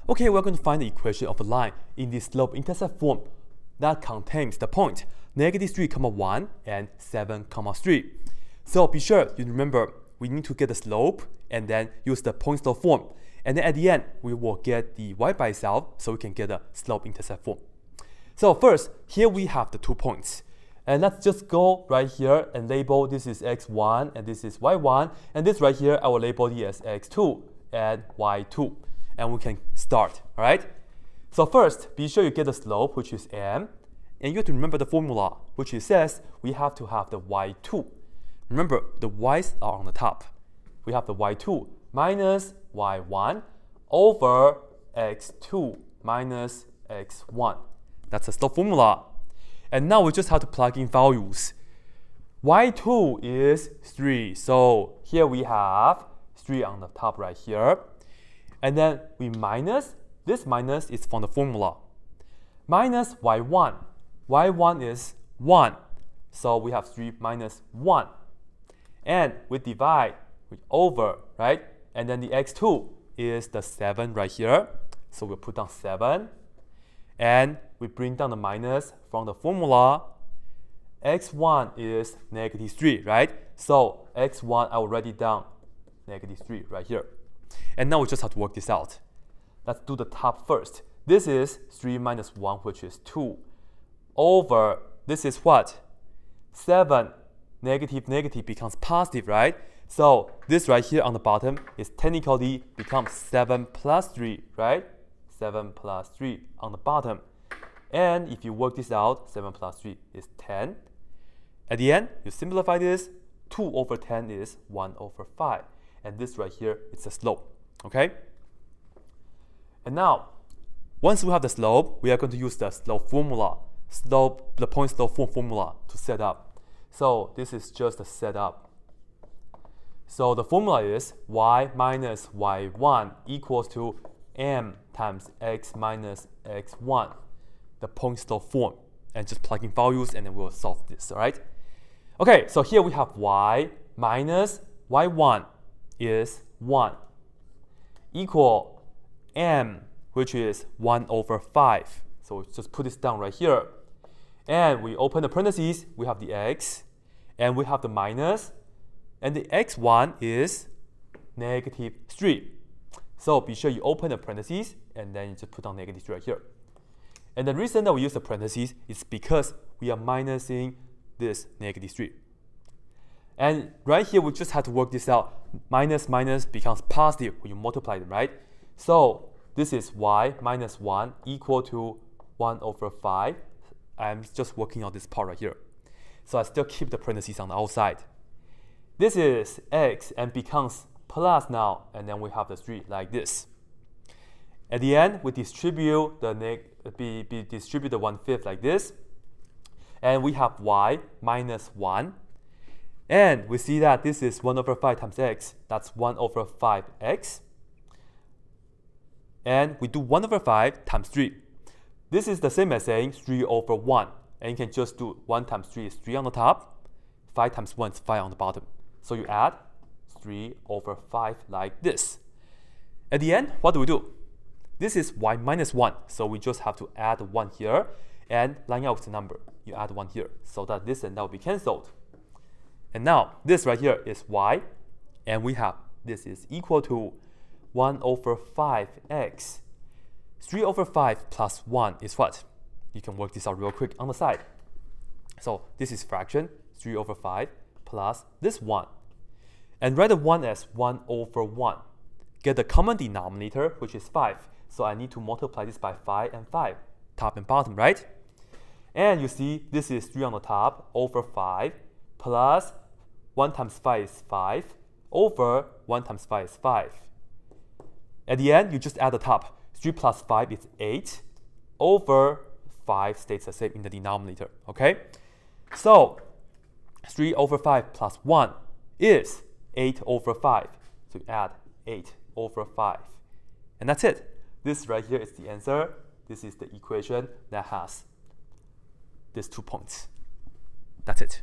Okay, we're going to find the equation of a line in the slope-intercept form that contains the point -3, 1 and 7, 3. So be sure you remember we need to get the slope and then use the point slope form. And then at the end, we will get the y by itself so we can get the slope-intercept form. So first, here we have the 2 points. And let's just go right here and label this is x1 and this is y1. And this right here, I will label it as x2 and y2. And we can start, all right? So first, be sure you get the slope, which is m. And you have to remember the formula, which it says we have to have the y2. Remember, the y's are on the top. We have the y2 minus y1 over x2 minus x1. That's the slope formula. And now we just have to plug in values. y2 is 3. So here we have 3 on the top right here. And then we minus, this minus is from the formula. Minus y1. y1 is 1. So we have 3 minus 1. And we divide with over, right? And then the x2 is the 7 right here. So we'll put down 7. And we bring down the minus from the formula. x1 is -3, right? So x1, I will write it down -3 right here. And now we just have to work this out. Let's do the top first. This is 3 minus 1, which is 2. Over, this is what? 7. Negative becomes positive, right? So this right here on the bottom is technically becomes 7 plus 3, right? 7 plus 3 on the bottom. And if you work this out, 7 plus 3 is 10. At the end, you simplify this. 2 over 10 is 1 over 5. And this right here is the slope, okay? And now, once we have the slope, we are going to use the slope formula, the point slope form formula to set up. So this is just a setup. So the formula is y minus y1 equals to m times x minus x1, the point slope form. And just plug in values and then we'll solve this, all right? Okay, so here we have y minus y1 is 1 equal m, which is 1 over 5. So just put this down right here. And we open the parentheses, we have the x, and we have the minus, and the x1 is -3. So be sure you open the parentheses, and then you just put down -3 right here. And the reason that we use the parentheses is because we are minusing this -3. And right here, we just have to work this out. Minus becomes positive when you multiply them, right? So this is y minus 1 equal to 1 over 5. I'm just working on this part right here. So I still keep the parentheses on the outside. This is x and becomes plus now, and then we have the 3 like this. At the end, we distribute the distribute the 1/5 like this. And we have y minus 1. And we see that this is 1 over 5 times x. That's 1 over 5x. And we do 1 over 5 times 3. This is the same as saying 3 over 1. And you can just do 1 times 3 is 3 on the top. 5 times 1 is 5 on the bottom. So you add 3 over 5 like this. At the end, what do? This is y minus 1. So we just have to add 1 here and line out the number. You add 1 here so that this and that will be cancelled. And now this right here is y. And we have this is equal to 1 over 5x. 3 over 5 plus 1 is what? You can work this out real quick on the side. So this is fraction, 3 over 5 plus this 1. And write the 1 as 1 over 1. Get the common denominator, which is 5. So I need to multiply this by 5 and 5, top and bottom, right? And you see this is 3 on the top over 5 plus 1 times 5 is 5 over 1 times 5 is 5. At the end, you just add the top. 3 plus 5 is 8 over 5 stays the same in the denominator, okay? So 3 over 5 plus 1 is 8 over 5. So you add 8 over 5. And that's it. This right here is the answer. This is the equation that has these 2 points. That's it.